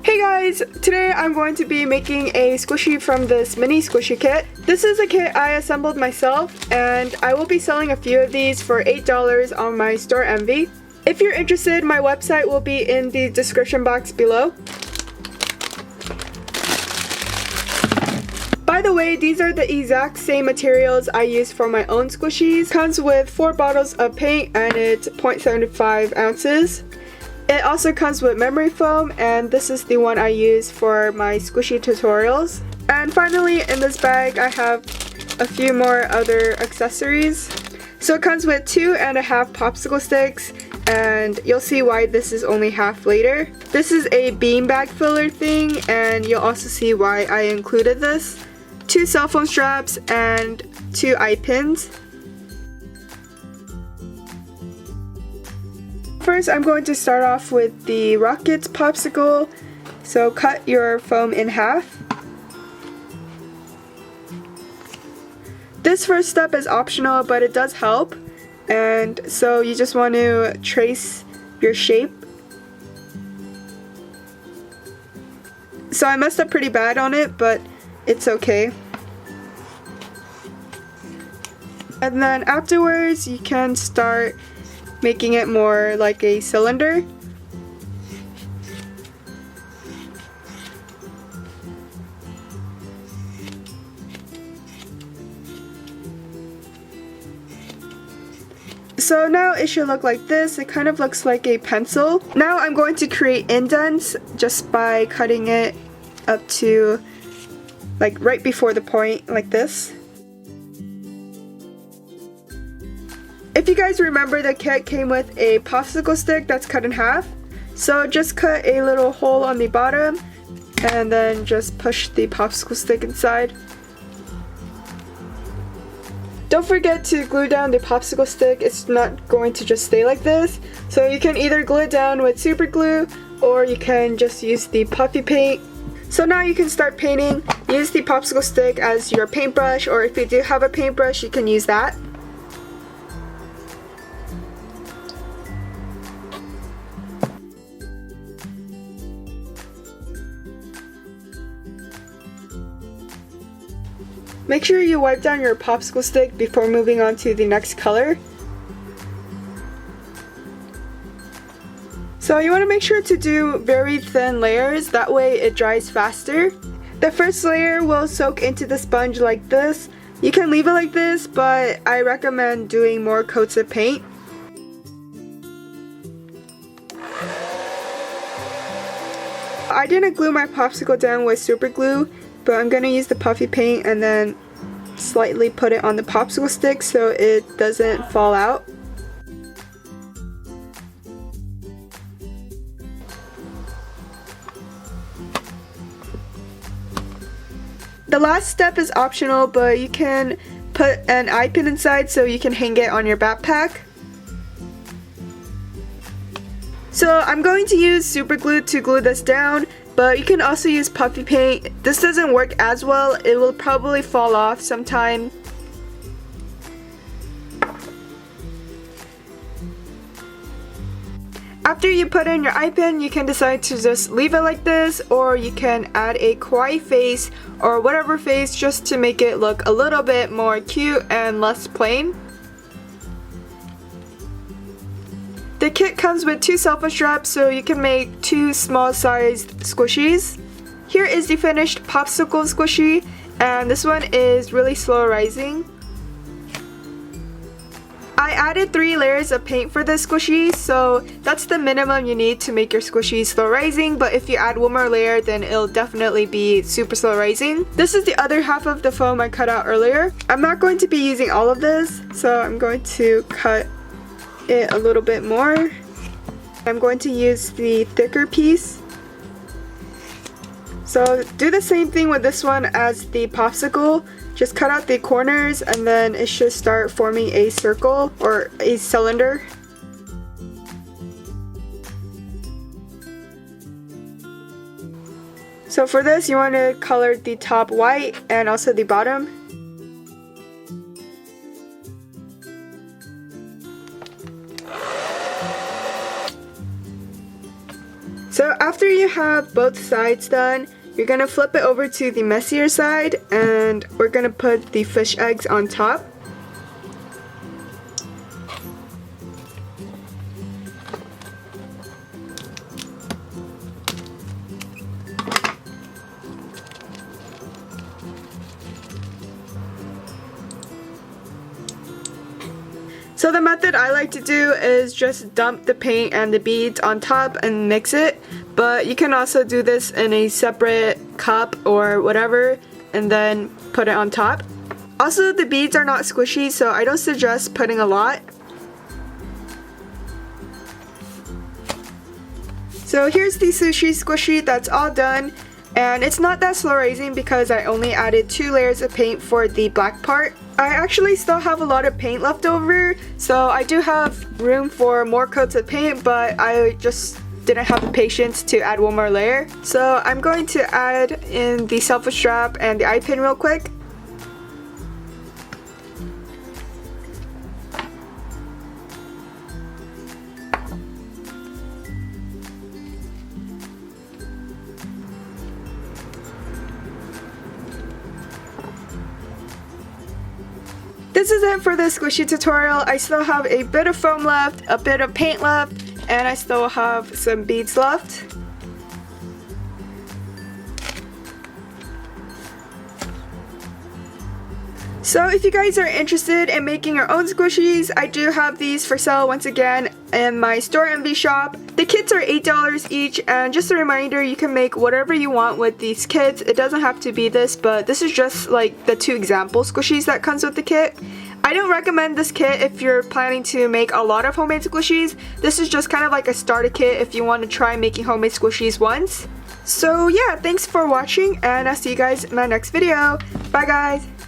Hey guys! Today I'm going to be making a squishy from this mini squishy kit. This is a kit I assembled myself and I will be selling a few of these for $8 on my store Envy. If you're interested, my website will be in the description box below. By the way, these are the exact same materials I use for my own squishies. Comes with 4 bottles of paint and it's 0.75 ounces. It also comes with memory foam, and this is the one I use for my squishy tutorials. And finally, in this bag I have a few more other accessories. So it comes with 2.5 popsicle sticks, and you'll see why this is only half later. This is a beanbag filler thing, and you'll also see why I included this. 2 cell phone straps and 2 eye pins. First, I'm going to start off with the Rockets Popsicle. So cut your foam in half. This first step is optional, but it does help. And so you just want to trace your shape. So I messed up pretty bad on it, but it's okay. And then afterwards, you can start making it more like a cylinder. So now it should look like this. It kind of looks like a pencil. Now I'm going to create indents just by cutting it up to like right before the point, like this. If you guys remember, the kit came with a popsicle stick that's cut in half. So just cut a little hole on the bottom and then just push the popsicle stick inside. Don't forget to glue down the popsicle stick. It's not going to just stay like this. So you can either glue it down with super glue or you can just use the puffy paint. So now you can start painting. Use the popsicle stick as your paintbrush, or if you do have a paintbrush, you can use that. Make sure you wipe down your popsicle stick before moving on to the next color. So you want to make sure to do very thin layers, that way it dries faster. The first layer will soak into the sponge like this. You can leave it like this, but I recommend doing more coats of paint. I didn't glue my popsicle down with super glue, but I'm going to use the puffy paint and then slightly put it on the popsicle stick so it doesn't fall out. The last step is optional, but you can put an eye pin inside so you can hang it on your backpack. So I'm going to use super glue to glue this down, but you can also use puffy paint. This doesn't work as well. It will probably fall off sometime. After you put in your eye pin, you can decide to just leave it like this, or you can add a kawaii face or whatever face just to make it look a little bit more cute and less plain. The kit comes with 2 cell phone straps, so you can make 2 small sized squishies. Here is the finished popsicle squishy, and this one is really slow rising. I added 3 layers of paint for this squishy, so that's the minimum you need to make your squishy slow rising, but if you add 1 more layer, then it'll definitely be super slow rising. This is the other half of the foam I cut out earlier. I'm not going to be using all of this, so I'm going to cut it a little bit more. I'm going to use the thicker piece. So do the same thing with this one as the popsicle. Just cut out the corners and then it should start forming a circle or a cylinder. So for this, you want to color the top white and also the bottom. So after you have both sides done, you're gonna flip it over to the messier side and we're gonna put the fish eggs on top. So the method I like to do is just dump the paint and the beads on top and mix it, but you can also do this in a separate cup or whatever and then put it on top. Also, the beads are not squishy, so I don't suggest putting a lot. So here's the sushi squishy that's all done, and it's not that slow raising because I only added 2 layers of paint for the black part. I actually still have a lot of paint left over, so I do have room for more coats of paint, but I just didn't have the patience to add one more layer. So I'm going to add in the selfie strap and the eye pin real quick. This is it for the squishy tutorial. I still have a bit of foam left, a bit of paint left, and I still have some beads left. So if you guys are interested in making your own squishies, I do have these for sale once again in my Store Envy shop. The kits are $8 each, and just a reminder, you can make whatever you want with these kits. It doesn't have to be this, but this is just like the 2 example squishies that comes with the kit. I don't recommend this kit if you're planning to make a lot of homemade squishies. This is just kind of like a starter kit if you want to try making homemade squishies once. So yeah, thanks for watching, and I'll see you guys in my next video. Bye guys!